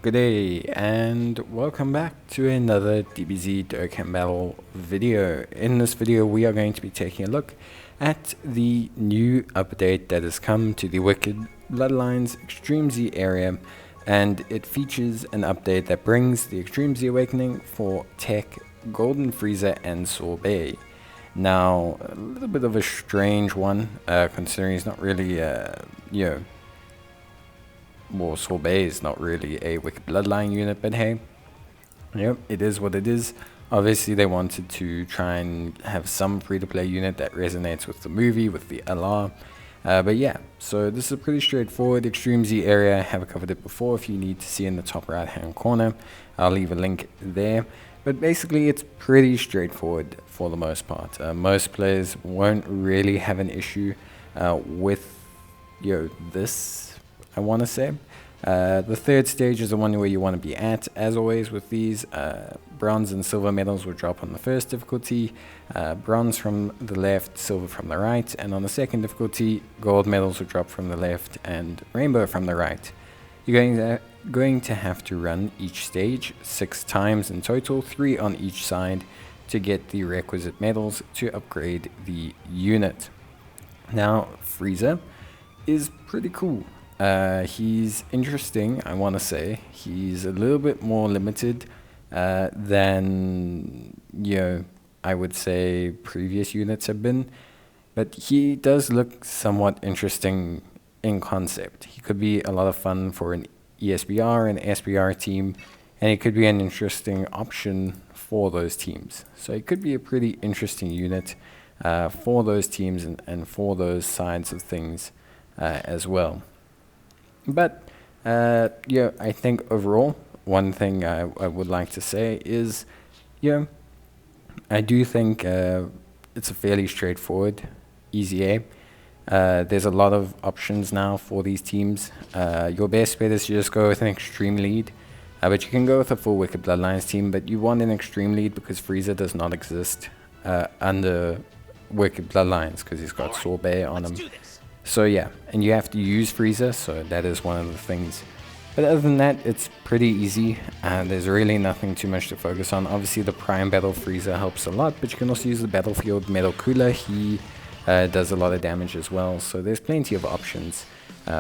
Good day and welcome back to another Dbz Dokkan battle video. In this video we are going to be taking a look at the new update that has come to the Wicked Bloodlines Extreme Z area, and it features an update that brings the Extreme Z Awakening for Tech, Golden Frieza and Sorbet. Now a little bit of a strange one considering he's not really well, Sorbet is not really a Wicked Bloodline unit, but hey, yep, it is what it is. Obviously, they wanted to try and have some free-to-play unit that resonates with the movie, with the LR. But yeah, so this is a pretty straightforward Extreme Z area. I have covered it before. If you need to see in the top right-hand corner, I'll leave a link there. But basically, it's pretty straightforward for the most part. Most players won't really have an issue with this. I want to say the third stage is the one where you want to be at. As always with these, bronze and silver medals will drop on the first difficulty, bronze from the left, silver from the right, and on the second difficulty gold medals will drop from the left and rainbow from the right. You're going to have to run each stage 6 times in total, 3 on each side, to get the requisite medals to upgrade the unit. Now Frieza is pretty cool. He's interesting, I want to say. He's a little bit more limited than, I would say previous units have been. But he does look somewhat interesting in concept. He could be a lot of fun for an ESBR and SBR team, and he could be an interesting option for those teams. So it could be a pretty interesting unit for those teams and for those sides of things as well. But I think overall, one thing I would like to say is, I do think it's a fairly straightforward, easy A. There's a lot of options now for these teams. Your best bet is to just go with an extreme lead, but you can go with a full Wicked Bloodlines team, but you want an extreme lead because Frieza does not exist under Wicked Bloodlines because he's got Sorbet on him. So yeah, and you have to use Frieza, so that is one of the things. But other than that, it's pretty easy, and there's really nothing too much to focus on. Obviously the Prime Battle Frieza helps a lot, but you can also use the Battlefield AGL Cooler. He does a lot of damage as well, so there's plenty of options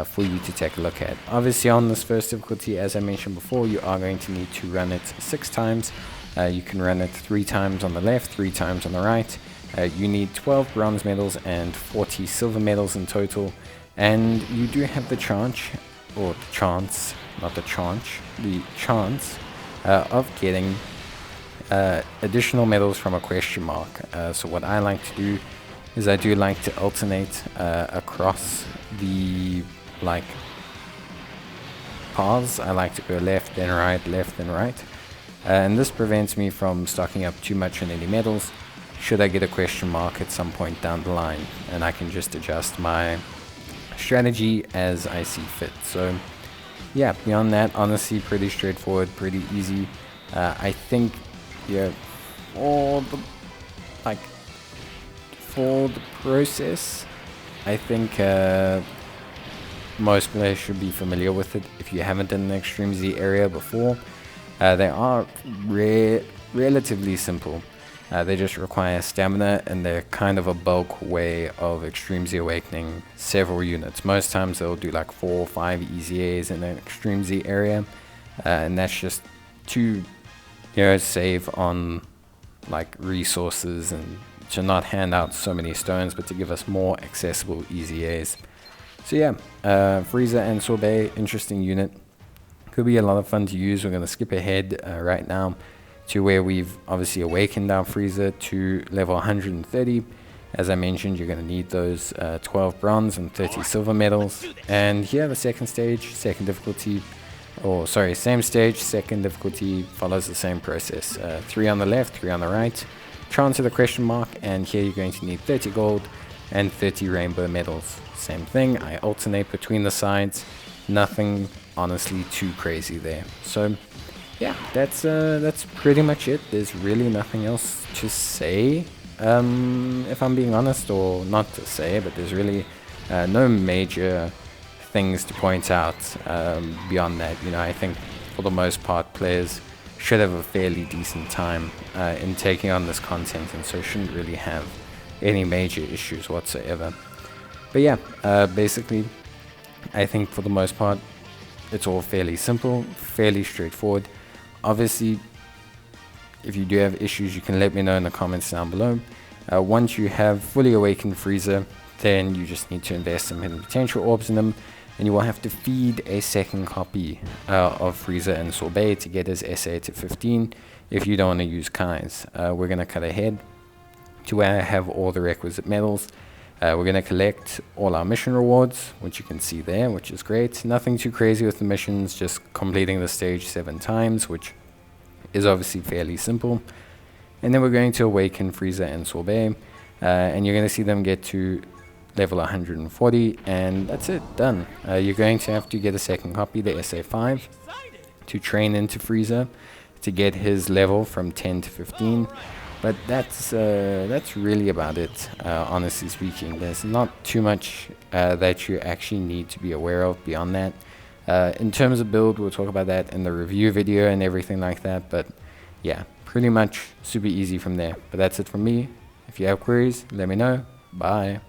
for you to take a look at. Obviously on this first difficulty, as I mentioned before, you are going to need to run it 6 times. You can run it 3 times on the left, 3 times on the right. You need 12 bronze medals and 40 silver medals in total, and you do have the chance of getting additional medals from a question mark. So what I like to do is I do like to alternate across the paths. I like to go left then right, left then right, and this prevents me from stocking up too much on any medals should I get a question mark at some point down the line, and I can just adjust my strategy as I see fit. So yeah, beyond that, honestly pretty straightforward, pretty easy. I think for the process, I think most players should be familiar with it. If you haven't done the Extreme Z area before, they are relatively simple. They just require stamina, and they're kind of a bulk way of Extreme Z Awakening several units. Most times they'll do like 4 or 5 EZAs in an Extreme Z area, and that's just to save on resources and to not hand out so many stones, but to give us more accessible EZAs. So yeah, Frieza and Sorbet, interesting unit. Could be a lot of fun to use. We're going to skip ahead right now to where we've obviously awakened our Frieza to level 130. As I mentioned, you're going to need those 12 bronze and 30 silver medals. And here the second stage, second difficulty, or sorry, same stage, second difficulty follows the same process. 3 on the left, 3 on the right, chance of the question mark, and here you're going to need 30 gold and 30 rainbow medals. Same thing, I alternate between the sides, nothing honestly too crazy there. So yeah, that's pretty much it. There's really nothing else to say, if I'm being honest, or not to say, but there's really no major things to point out beyond that. I think for the most part, players should have a fairly decent time in taking on this content, and so shouldn't really have any major issues whatsoever. But yeah, basically, I think for the most part, it's all fairly simple, fairly straightforward. Obviously, if you do have issues, you can let me know in the comments down below. Once you have fully awakened Frieza, then you just need to invest some hidden potential orbs in him, and you will have to feed a second copy of Frieza and Sorbet to get his SA to 15 if you don't want to use Kai's. We're going to cut ahead to where I have all the requisite medals. We're going to collect all our mission rewards, which you can see there, which is great. Nothing too crazy with the missions, just completing the stage 7 times, which is obviously fairly simple. And then we're going to awaken Frieza and Sorbet, and you're going to see them get to level 140, and that's it, done. You're going to have to get a second copy, the SA5, to train into Frieza to get his level from 10 to 15. But that's really about it, honestly speaking. There's not too much that you actually need to be aware of beyond that. In terms of build, we'll talk about that in the review video and everything like that. But yeah, pretty much super easy from there. But that's it from me. If you have queries, let me know. Bye.